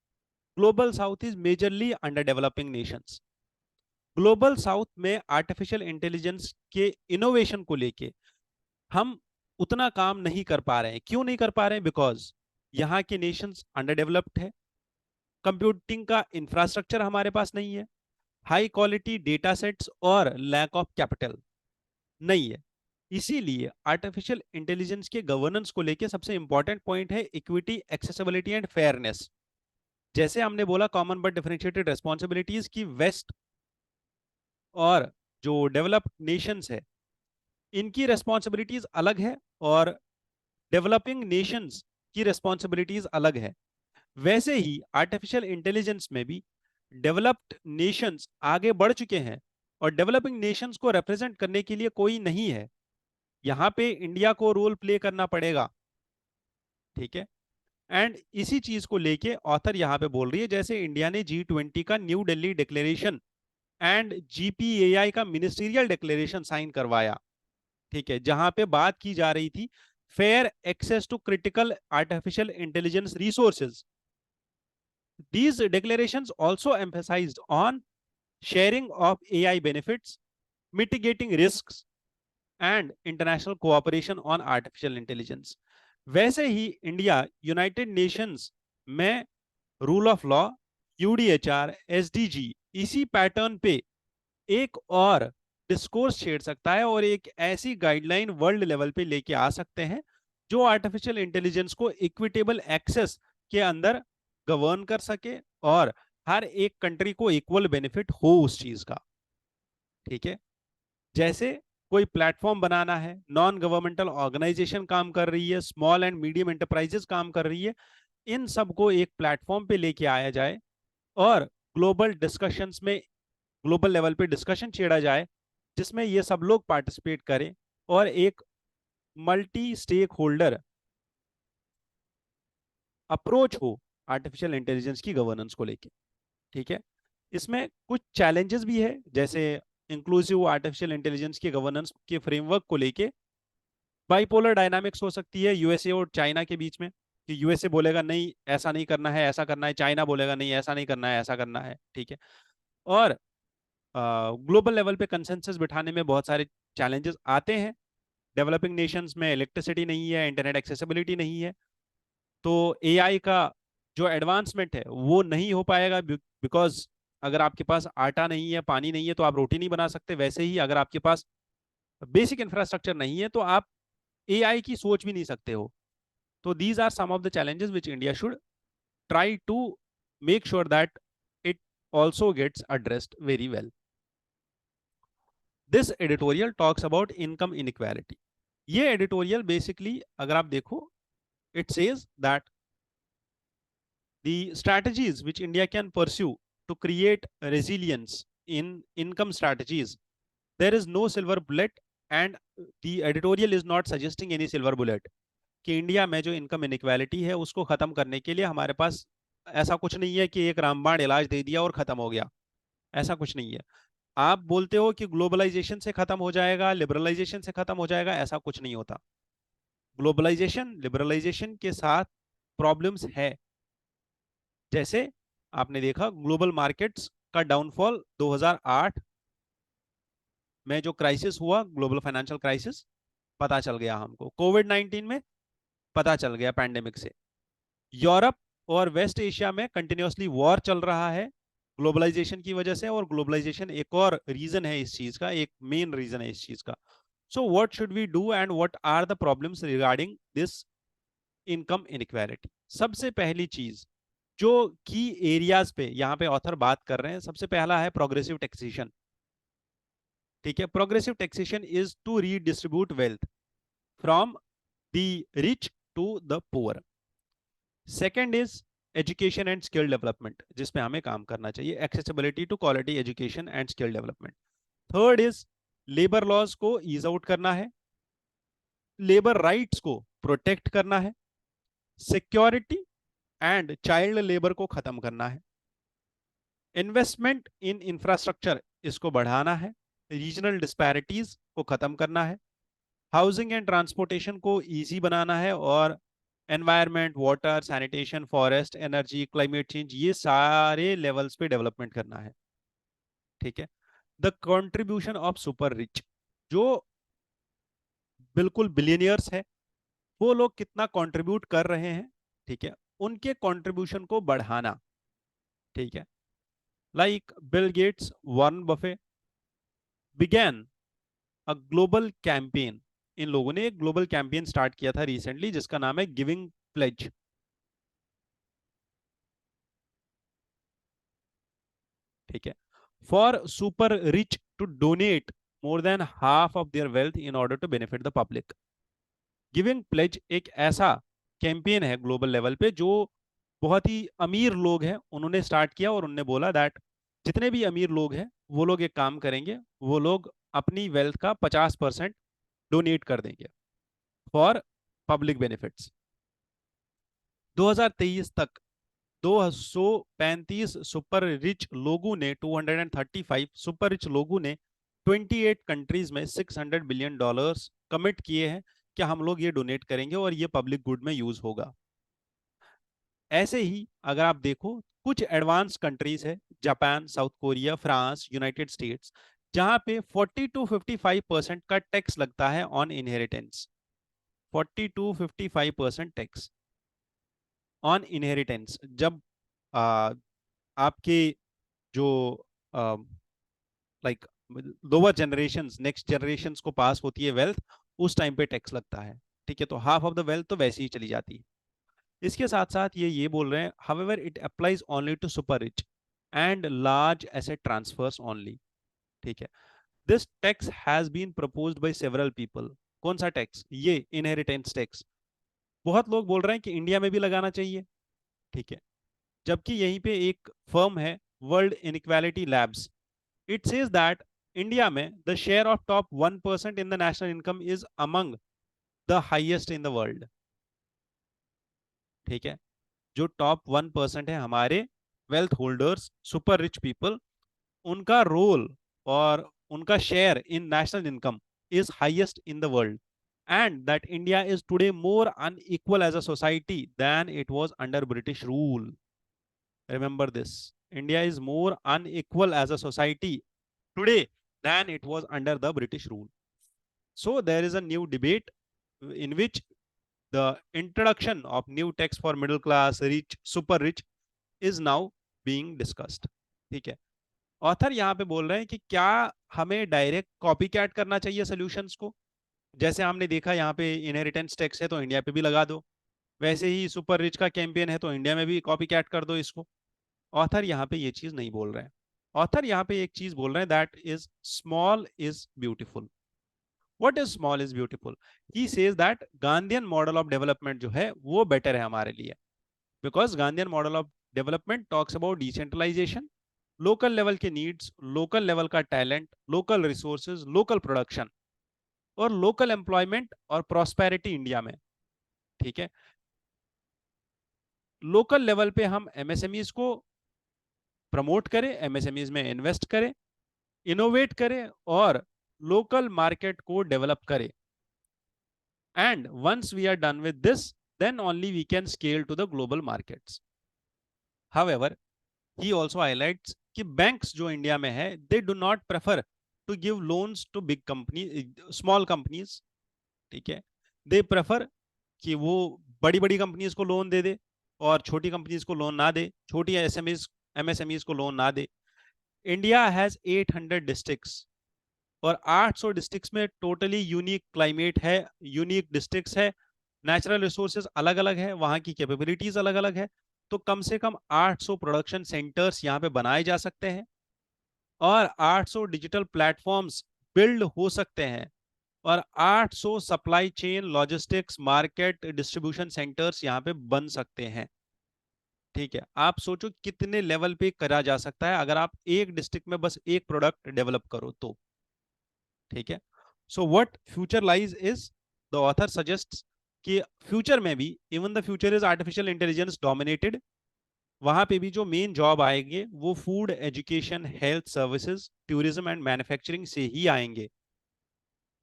global south is majorly under developing nations. Global south में आर्टिफिशियल इंटेलिजेंस के इनोवेशन को लेके हम उतना काम नहीं कर पा रहे हैं। क्यों नहीं कर पा रहे हैं? बिकॉज यहाँ के नेशंस अंडर डेवलप्ड है, कंप्यूटिंग का इंफ्रास्ट्रक्चर हमारे पास नहीं है, हाई क्वालिटी डेटा सेट्स और लैक ऑफ कैपिटल नहीं है। इसीलिए आर्टिफिशियल इंटेलिजेंस के गवर्नेंस को लेके सबसे इंपॉर्टेंट पॉइंट है इक्विटी, एक्सेसिबिलिटी एंड फेयरनेस। जैसे हमने बोला कॉमन बट डिफरेंशिएटेड रिस्पॉन्सिबिलिटीज की वेस्ट और जो डेवलप्ड नेशंस है इनकी रेस्पॉन्सिबिलिटीज अलग है और डेवलपिंग नेशंस की रेस्पॉन्सिबिलिटीज अलग है। वैसे ही आर्टिफिशियल इंटेलिजेंस में भी डेवलप्ड नेशंस आगे बढ़ चुके हैं और डेवलपिंग नेशंस को रिप्रेजेंट करने के लिए कोई नहीं है। यहाँ पे इंडिया को रोल प्ले करना पड़ेगा, ठीक है। एंड इसी चीज को लेके ऑथर यहाँ पे बोल रही है, जैसे इंडिया ने G20 का new Delhi declaration and GPAI का मिनिस्ट्रियल डिक्लेरेशन साइन करवाया, ठीक है, जहां पे बात की जा रही थी fair access to critical artificial intelligence resources. These declarations also emphasized on sharing of AI benefits, mitigating risks and international cooperation on artificial intelligence. वैसे ही इंडिया यूनाइटेड नेशंस में rule of law, UDHR, SDG इसी pattern पे एक और discourse छेड़ सकता है और एक ऐसी गाइडलाइन वर्ल्ड लेवल पे लेके आ सकते हैं जो आर्टिफिशियल इंटेलिजेंस को इक्विटेबल एक्सेस के अंदर गवर्न कर सके और हर एक कंट्री को इक्वल बेनिफिट हो उस चीज का, ठीक है। जैसे कोई प्लेटफॉर्म बनाना है, नॉन गवर्नमेंटल ऑर्गेनाइजेशन काम कर रही है, स्मॉल एंड मीडियम एंटरप्राइजेस काम कर रही है, इन सबको एक प्लेटफॉर्म पे लेके आया जाए और ग्लोबल डिस्कशंस में ग्लोबल लेवल पे डिस्कशन छेड़ा जाए जिसमें ये सब लोग पार्टिसिपेट करें और एक मल्टी स्टेक होल्डर अप्रोच हो आर्टिफिशियल इंटेलिजेंस की गवर्नेंस को लेके, ठीक है। इसमें कुछ चैलेंजेस भी है, जैसे इंक्लूसिव आर्टिफिशियल इंटेलिजेंस की गवर्नेंस के फ्रेमवर्क को लेके बाइपोलर डायनामिक्स हो सकती है यूएसए और चाइना के बीच में, कि यूएसए बोलेगा नहीं ऐसा नहीं करना है ऐसा करना है, चाइना बोलेगा नहीं ऐसा नहीं करना है ऐसा करना है, ठीक है। और ग्लोबल लेवल पे कंसेंसस बिठाने में बहुत सारे चैलेंजेस आते हैं। डेवलपिंग नेशंस में इलेक्ट्रिसिटी नहीं है, इंटरनेट एक्सेसिबिलिटी नहीं है, तो एआई का जो एडवांसमेंट है वो नहीं हो पाएगा, बिकॉज अगर आपके पास आटा नहीं है, पानी नहीं है, तो आप रोटी नहीं बना सकते। वैसे ही अगर आपके पास बेसिक इंफ्रास्ट्रक्चर नहीं है तो आप एआई की सोच भी नहीं सकते हो। तो these are some of the challenges which India should try to make sure that it also gets addressed very well. This editorial talks about income inequality. ये editorial basically अगर आप देखो, it says that the strategies which India can pursue to create resilience in income strategies, there is no silver bullet, and the editorial is not suggesting any silver bullet कि India में जो income inequality है उसको खत्म करने के लिए हमारे पास ऐसा कुछ नहीं है कि एक रामबाण इलाज दे दिया और खत्म हो गया, ऐसा कुछ नहीं है। आप बोलते हो कि ग्लोबलाइजेशन से खत्म हो जाएगा, लिबरलाइजेशन से खत्म हो जाएगा, ऐसा कुछ नहीं होता। ग्लोबलाइजेशन लिबरलाइजेशन के साथ प्रॉब्लम्स है। जैसे आपने देखा ग्लोबल मार्केट्स का डाउनफॉल 2008 में जो क्राइसिस हुआ, ग्लोबल फाइनेंशियल क्राइसिस, पता चल गया हमको। कोविड-19 में पता चल गया पैंडेमिक से। यूरोप और वेस्ट एशिया में कंटिन्यूअसली वॉर चल रहा है ग्लोबलाइजेशन की वजह से, और ग्लोबलाइजेशन एक और रीजन है इस चीज का, एक मेन रीजन है इस चीज का। So what should we do and what are the problems regarding this income inequality? सबसे पहली चीज जो की एरियाज पे यहाँ पे ऑथर बात कर रहे हैं, सबसे पहला है प्रोग्रेसिव टैक्सेशन, ठीक है। Progressive taxation is to redistribute wealth from the rich to the poor. Second is education and skill development, जिसमें हमें काम करना चाहिए, accessibility to quality education and skill development. Third is labour laws को ease out करना है, labour rights को protect करना है, सिक्योरिटी एंड चाइल्ड लेबर को खत्म करना है, इन्वेस्टमेंट इन इंफ्रास्ट्रक्चर इसको बढ़ाना है, रीजनल डिस्पैरिटीज को खत्म करना है, हाउसिंग एंड ट्रांसपोर्टेशन को इजी बनाना है, और environment, water, sanitation, forest, energy, climate change, ये सारे लेवल्स पे डेवलपमेंट करना है, ठीक है। The contribution of super rich, जो बिल्कुल बिलियनियर्स है, वो लोग कितना कंट्रीब्यूट कर रहे हैं, ठीक है, उनके कंट्रीब्यूशन को बढ़ाना, ठीक है। Like Bill Gates, Warren Buffett began a global campaign. इन लोगों ने एक ग्लोबल कैंपेन स्टार्ट किया था रिसेंटली जिसका नाम है गिविंग प्लेज, ठीक है, for super rich to donate more than half of their wealth in order to benefit the public. Giving pledge एक ऐसा कैंपेन है ग्लोबल लेवल पे जो बहुत ही अमीर लोग हैं उन्होंने स्टार्ट किया, और उन्होंने बोला दैट जितने भी अमीर लोग हैं वो लोग एक काम करेंगे, वो लोग अपनी वेल्थ का 50% डोनेट कर देंगे फॉर पब्लिक बेनिफिट्स। 2023 तक 235 सुपर रिच लोगों ने 235 सुपर रिच लोगों ने 28 कंट्रीज में $600 बिलियन कमिट किए हैं कि हम लोग ये डोनेट करेंगे और ये पब्लिक गुड में यूज होगा। ऐसे ही अगर आप देखो कुछ एडवांस कंट्रीज है, Japan, south Korea, France, United states, जहां पे 40 to 55% का टैक्स लगता है on inheritance. 40 to 55% tax on inheritance. जब आ, आपके जो like lower generation next generation को पास होती है वेल्थ, उस टाइम पे टैक्स लगता है। ठीक है, तो हाफ ऑफ द वेल्थ तो वैसे ही चली जाती है। इसके साथ साथ ये बोल रहे हैं, however it applies only to super rich and large asset transfers only. ठीक है, this tax has been proposed by several people. कौन सा टैक्स? ये इनहेरिटेंस टैक्स। बहुत लोग बोल रहे हैं कि इंडिया में भी लगाना चाहिए। ठीक है, जबकि यहीं पे एक फर्म है, world inequality labs, it says that India में the share of top 1% in the national income is among the highest in the world. ठीक है, जो टॉप 1% है हमारे wealth holders, super rich people, उनका रोल और उनका share in national income is highest in the world, and that India is today more unequal as a society than it was under British rule. Remember this. India is more unequal as a society today than it was under the British rule. So there is a new debate in which the introduction of new tax for middle class, rich, super rich is now being discussed. ठीक है, author यहाँ पे बोल रहे हैं कि क्या हमें डायरेक्ट कॉपी कैट करना चाहिए सोल्यूशंस को? जैसे हमने देखा यहाँ पे इनहेरिटेंस टैक्स है तो इंडिया पे भी लगा दो, वैसे ही सुपर रिच का कैंपेन है तो इंडिया में भी कॉपी कैट कर दो इसको। ऑथर यहाँ पे ये चीज नहीं बोल रहे हैं। ऑथर यहाँ पे एक चीज बोल रहे हैं, that is small is beautiful. What is small is beautiful? He says that Gandhian model of development जो है वो बेटर है हमारे लिए, because Gandhian model of development talks about decentralisation, local level के नीड्स, लोकल लेवल का talent, local resources, local production और local employment और प्रॉस्पेरिटी इंडिया में। ठीक है, लोकल लेवल पे हम एमएसएमईज को प्रमोट करें, एमएसएमईज में इन्वेस्ट करें, इनोवेट करें और लोकल मार्केट को डेवलप करें। And once we are done with this, then only we can scale to the global markets. However he also highlights कि बैंक्स जो इंडिया में है, they do not prefer to give loans to big company, small companies. ठीक है, they prefer कि वो बड़ी बड़ी कंपनीज को लोन दे दे और छोटी कंपनीज को लोन ना दे, छोटी एमएसएमईज को लोन ना दे। इंडिया हैज 800 डिस्ट्रिक्ट्स और 800 डिस्ट्रिक्ट्स में टोटली यूनिक क्लाइमेट है, यूनिक डिस्ट्रिक्ट्स है, नेचुरल रिसोर्सेज अलग अलग है, वहां की कैपेबिलिटीज अलग अलग है। तो कम से कम 800 प्रोडक्शन सेंटर्स यहाँ पे बनाए जा सकते हैं और 800 डिजिटल प्लेटफॉर्म्स बिल्ड हो सकते हैं और 800 supply chain, logistics, market, distribution centres यहाँ पे बन सकते हैं। ठीक है, आप सोचो कितने लेवल पे करा जा सकता है अगर आप एक डिस्ट्रिक्ट में बस एक प्रोडक्ट डेवलप करो तो। ठीक है, so what future lies is, the author suggest कि फ्यूचर में भी, even the future is artificial intelligence dominated, वहां पे भी जो मेन जॉब आएंगे वो food, education, health services, tourism and manufacturing से ही आएंगे।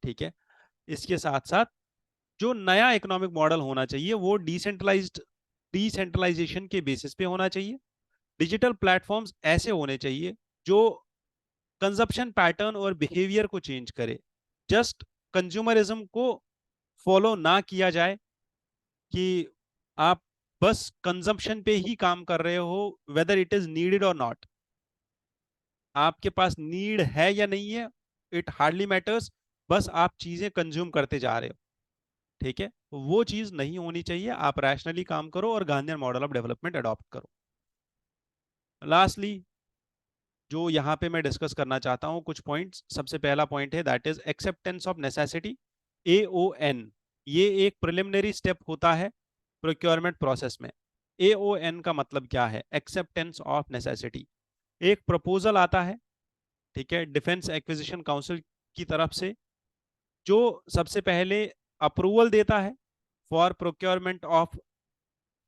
ठीक है, इसके साथ साथ जो नया इकोनॉमिक मॉडल होना चाहिए वो डिसेंट्रलाइजेशन के बेसिस पे होना चाहिए। डिजिटल प्लेटफॉर्म्स ऐसे होने चाहिए जो कंजप्शन पैटर्न और बिहेवियर को चेंज करे। जस्ट कंज्यूमरिज्म को फॉलो ना किया जाए कि आप बस कंजम्पशन पे ही काम कर रहे हो, वेदर इट इज नीडेड और नॉट। आपके पास नीड है या नहीं है, इट हार्डली मैटर्स, बस आप चीजें कंज्यूम करते जा रहे हो। ठीक है, वो चीज नहीं होनी चाहिए। आप रैशनली काम करो और Gandhian model of development adopt करो। लास्टली जो यहाँ पे मैं डिस्कस करना चाहता हूँ कुछ पॉइंट्स, सबसे पहला पॉइंट है that is acceptance of necessity, AON। ये एक प्रिलिमिनरी स्टेप होता है प्रोक्योरमेंट प्रोसेस में। AON का मतलब क्या है? Acceptance of necessity. एक प्रपोजल आता है, ठीक है, डिफेंस एक्विजिशन काउंसिल की तरफ से, जो सबसे पहले अप्रूवल देता है फॉर प्रोक्योरमेंट ऑफ,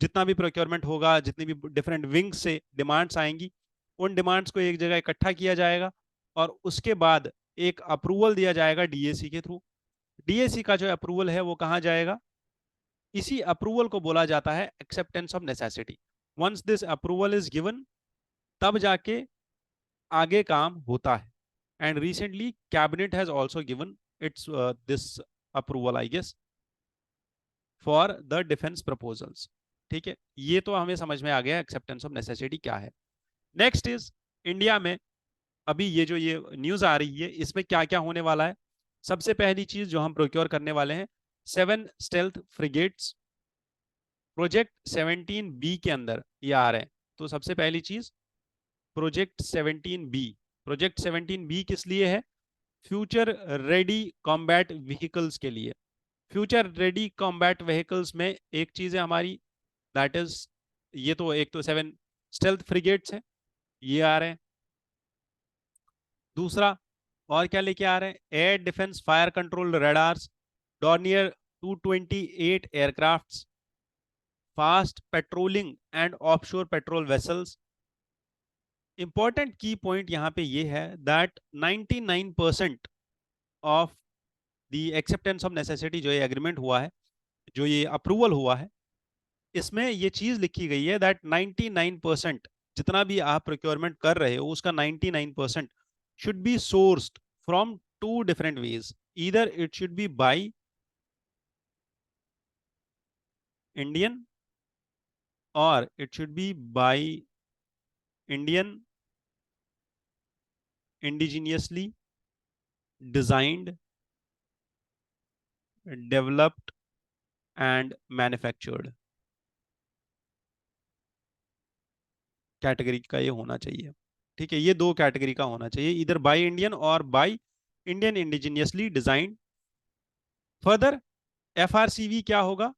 जितना भी प्रोक्योरमेंट होगा, जितनी भी डिफरेंट विंग्स से डिमांड्स आएंगी, उन डिमांड्स को एक जगह इकट्ठा किया जाएगा और उसके बाद एक अप्रूवल दिया जाएगा डीएसी के थ्रू। डीएसी का जो अप्रूवल है वो कहाँ जाएगा? इसी अप्रूवल को बोला जाता है acceptance of necessity. Once this approval is given, तब जाके आगे काम होता है। And recently cabinet has also given its this approval, I guess, for the defence proposals. ठीक है, ये तो हमें समझ में आ गया एक्सेप्टेंस ऑफ नेसेसिटी क्या है। नेक्स्ट इज इंडिया में अभी ये जो ये न्यूज आ रही है, इसमें क्या क्या होने वाला है। सबसे पहली चीज जो हम प्रोक्योर करने वाले हैं, 7 स्टेल्थ फ्रिगेट्स प्रोजेक्ट 17B के अंदर ये आ रहे हैं। तो सबसे पहली चीज प्रोजेक्ट 17B। प्रोजेक्ट 17B किस लिए है? फ्यूचर रेडी कॉम्बैट व्हीकल्स के लिए। फ्यूचर रेडी कॉम्बैट व्हीकल्स में एक चीज है हमारी, दैट इज, ये तो एक तो 7 स्टेल्थ फ्रिगेट्स है, ये आ रहे हैं। दूसरा और क्या लेके आ रहे हैं? Air defence fire control radars, Dornier 228 aircrafts, fast patrolling and offshore patrol vessels. Important की पॉइंट यहां पे ये है that 99% of the acceptance of necessity, जो ये एग्रीमेंट हुआ है, जो ये अप्रूवल हुआ है, इसमें ये चीज लिखी गई है दैट 99% जितना भी आप प्रोक्योरमेंट कर रहे हो उसका 99% should be sourced from 2 different ways. Either it should be by Indian or it should be by Indian indigenously designed, developed and manufactured category का ये होना चाहिए। ठीक है, ये 2 कैटेगरी का होना चाहिए, इधर बाय इंडियन और buy Indian indigenously designed. Further FRCV क्या होगा?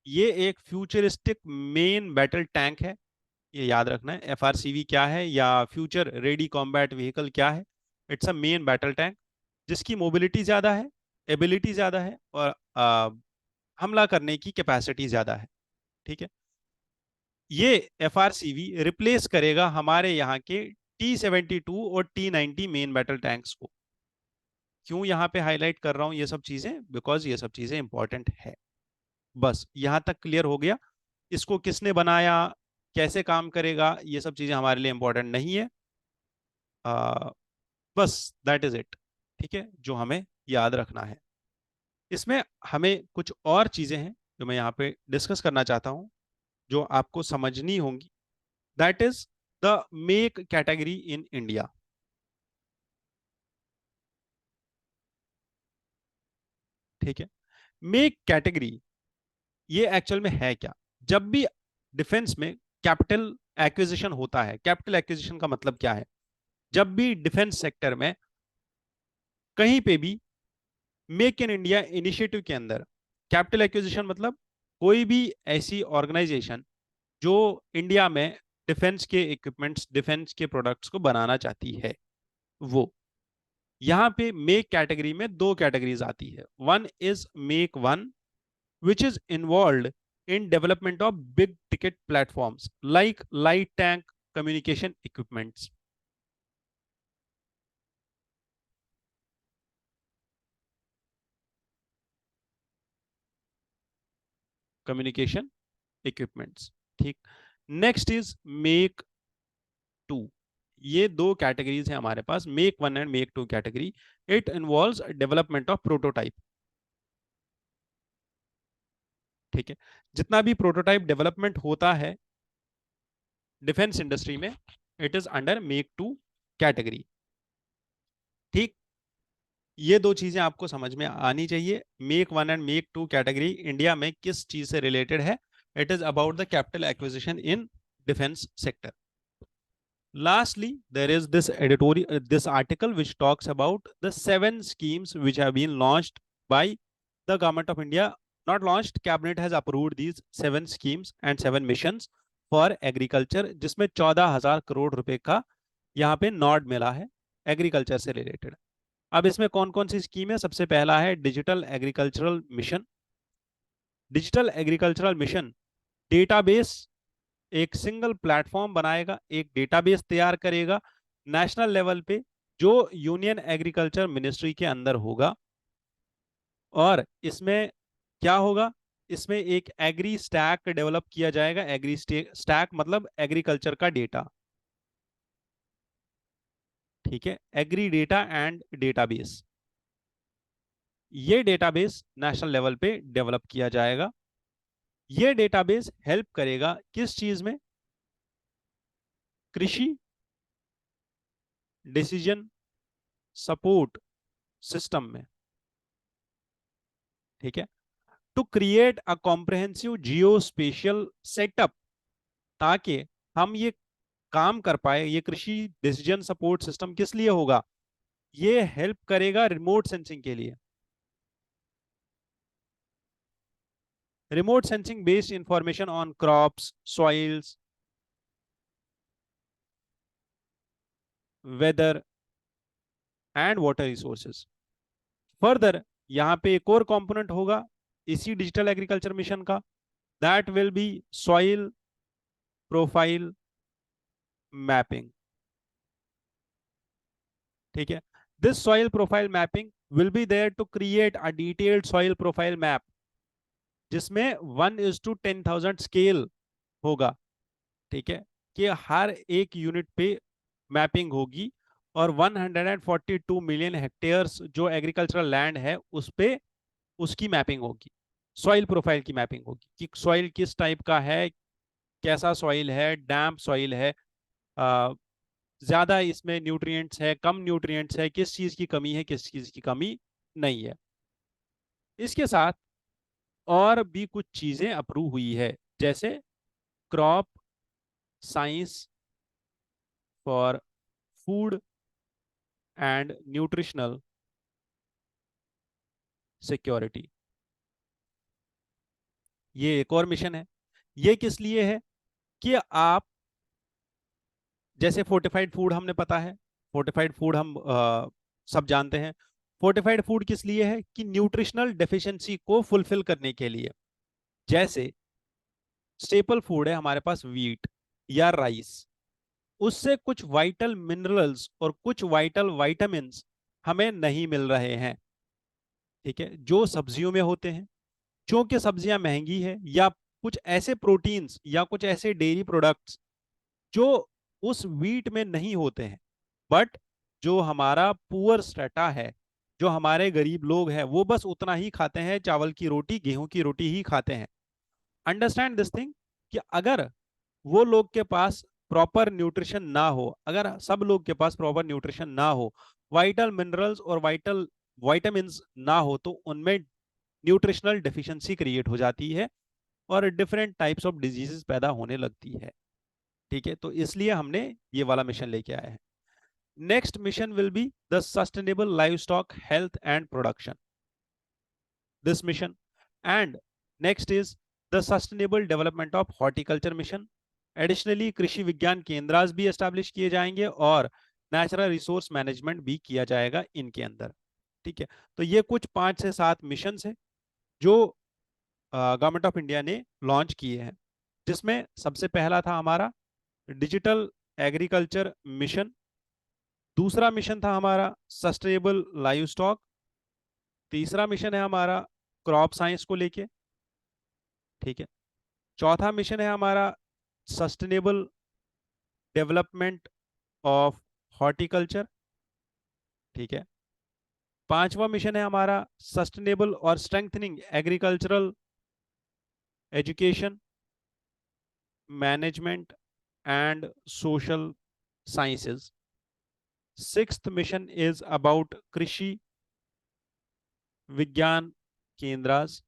ये एक फ्यूचरिस्टिक मेन बैटल टैंक है, ये याद रखना है। एफआरसीवी क्या है या फ्यूचर रेडी कॉम्बैट व्हीकल क्या है? It's a main battle tank जिसकी मोबिलिटी ज्यादा है, एबिलिटी ज्यादा है और हमला करने की कैपेसिटी ज्यादा है। ठीक है, ये एफआरसीवी रिप्लेस करेगा हमारे यहाँ के T-72 और T-90 मेन बैटल टैंक्स को। क्यों यहाँ पे हाईलाइट कर रहा हूँ ये सब चीजें? बिकॉज ये सब चीजें इंपॉर्टेंट है। बस यहां तक क्लियर हो गया। इसको किसने बनाया, कैसे काम करेगा, ये सब चीजें हमारे लिए इंपॉर्टेंट नहीं है। बस दैट इज इट। ठीक है, जो हमें याद रखना है। इसमें हमें कुछ और चीजें हैं जो मैं यहाँ पे डिस्कस करना चाहता हूँ, जो आपको समझनी होंगी। That is the make category in India. ठीक है, मेक कैटेगरी ये एक्चुअल में है क्या? जब भी डिफेंस में कैपिटल एक्विजिशन होता है, कैपिटल एक्विजिशन का मतलब क्या है? जब भी डिफेंस सेक्टर में कहीं पे भी मेक इन इंडिया इनिशिएटिव के अंदर कैपिटल एक्विजिशन मतलब कोई भी ऐसी ऑर्गेनाइजेशन जो इंडिया में डिफेंस के इक्विपमेंट्स, डिफेंस के प्रोडक्ट्स को बनाना चाहती है, वो यहाँ पे मेक कैटेगरी में 2 कैटेगरीज आती है। One is make one which is involved in development of big ticket platforms like light tank communication equipments. Communication equipments, ठीक। Next is make two. ये 2 कैटेगरीज है हमारे पास, make one and make two category. It involves development of prototype. ठीक है, जितना भी prototype development होता है डिफेंस इंडस्ट्री में, it is under make two category. ठीक, ये 2 चीजें आपको समझ में आनी चाहिए। Make one and make two category India में किस चीज से रिलेटेड है? It is about the capital acquisition in defence sector. Lastly, there is this editorial, this article which talks about the 7 schemes which have been launched by the government of India. Not launched, cabinet has approved these 7 schemes and 7 missions for agriculture, जिसमें 14,000 करोड़ रुपए का यहाँ पे Nord मिला है agriculture से related. अब इसमें कौन कौन सी स्कीम है? सबसे पहला है digital agricultural mission. Digital agricultural mission database, एक सिंगल प्लेटफॉर्म बनाएगा, एक डेटाबेस तैयार करेगा नेशनल लेवल पे, जो यूनियन एग्रीकल्चर मिनिस्ट्री के अंदर होगा। और इसमें क्या होगा? इसमें एक एग्री स्टैक डेवलप किया जाएगा। एग्री स्टैक मतलब एग्रीकल्चर का डेटा, ठीक है, एग्री डेटा एंड डेटाबेस। ये डेटाबेस नेशनल लेवल पे डेवलप किया जाएगा। ये डेटाबेस हेल्प करेगा किस चीज में? कृषि डिसीजन सपोर्ट सिस्टम में, ठीक है। To create a comprehensive geospatial setup, ताकि हम ये काम कर पाए। ये कृषि डिसीजन सपोर्ट सिस्टम किस लिए होगा? ये हेल्प करेगा रिमोट सेंसिंग के लिए। Remote sensing based information on crops, soils, weather and water resources. Further यहां पे एक और कंपोनेंट होगा इसी डिजिटल एग्रीकल्चर मिशन का, that will be soil profile mapping, ठीक है। This soil profile mapping will be there to create a detailed soil profile map, जिसमें 1:10,000 स्केल होगा, ठीक है, कि हर एक यूनिट पे मैपिंग होगी। और 142 मिलियन हेक्टेयर्स जो एग्रीकल्चरल लैंड है उस पे उसकी मैपिंग होगी, सॉइल प्रोफाइल की मैपिंग होगी कि सॉइल किस टाइप का है, कैसा सॉइल है, डैम्प सॉइल है, ज्यादा इसमें न्यूट्रिएंट्स है, कम न्यूट्रिएंट्स है, किस चीज की कमी है, किस चीज की कमी नहीं है। इसके साथ और भी कुछ चीजें अप्रूव हुई है, जैसे crop science for food and nutritional security. ये एक और मिशन है। ये किस लिए है? कि आप जैसे फोर्टिफाइड फूड हमने पता है, फोर्टिफाइड फूड हम सब जानते हैं। फोर्टिफाइड फूड किस लिए है? कि न्यूट्रिशनल डेफिशिएंसी को फुलफिल करने के लिए। जैसे स्टेपल फूड है हमारे पास वीट या राइस, उससे कुछ वाइटल मिनरल्स और कुछ वाइटल वाइटामिन्स हमें नहीं मिल रहे हैं, ठीक है, जो सब्जियों में होते हैं। क्योंकि सब्जियां महंगी है, या कुछ ऐसे प्रोटीन्स या कुछ ऐसे डेयरी प्रोडक्ट्स जो उस वीट में नहीं होते हैं, बट जो हमारा पुअर स्ट्रेटा है, जो हमारे गरीब लोग हैं, वो बस उतना ही खाते हैं, चावल की रोटी गेहूं की रोटी ही खाते हैं। अंडरस्टैंड दिस थिंग, कि अगर वो लोग के पास प्रॉपर न्यूट्रिशन ना हो, अगर सब लोग के पास प्रॉपर न्यूट्रिशन ना हो, वाइटल मिनरल्स और वाइटल वाइटामिन्स ना हो, तो उनमें न्यूट्रिशनल डेफिशिएंसी क्रिएट हो जाती है और डिफरेंट टाइप्स ऑफ डिजीजेस पैदा होने लगती है, ठीक है। तो इसलिए हमने ये वाला मिशन लेके आए हैं। Next mission will be the sustainable live stock health and production, this mission. And next is the sustainable development of horticulture mission. Additionally कृषि विज्ञान केंद्रास भी एस्टैब्लिश किए जाएंगे और नेचुरल रिसोर्स मैनेजमेंट भी किया जाएगा इनके अंदर, ठीक है। तो ये कुछ 5 से 7 मिशन है जो गवर्नमेंट ऑफ इंडिया ने लॉन्च किए हैं, जिसमें सबसे पहला था हमारा डिजिटल एग्रीकल्चर मिशन। दूसरा मिशन था हमारा सस्टेनेबल लाइव स्टॉक। तीसरा मिशन है हमारा क्रॉप साइंस को लेके, ठीक है। चौथा मिशन है हमारा सस्टेनेबल डेवलपमेंट ऑफ हॉर्टिकल्चर, ठीक है। पांचवा मिशन है हमारा सस्टेनेबल और strengthening agricultural education, management and social sciences. Sixth mission is about Krishi Vigyan Kendras,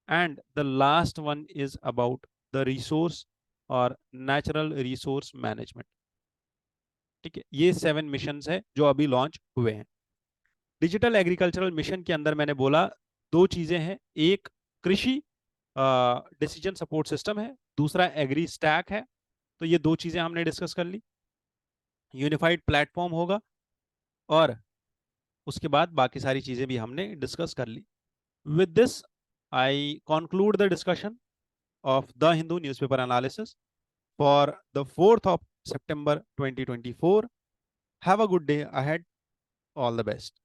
and the last one is about the resource और नेचुरल रिसोर्स मैनेजमेंट, ठीक है। ये 7 मिशन है जो अभी लॉन्च हुए हैं। डिजिटल एग्रीकल्चरल मिशन के अंदर मैंने बोला दो चीजें हैं, एक कृषि डिसीजन सपोर्ट सिस्टम है, दूसरा एग्री स्टैक है। तो ये दो चीजें हमने डिस्कस कर ली। यूनिफाइड प्लेटफॉर्म होगा और उसके बाद बाकी सारी चीजें भी हमने डिस्कस कर ली. With this I conclude the discussion of the Hindu newspaper analysis for the 4th of September 2024. Have a good day ahead. All the best.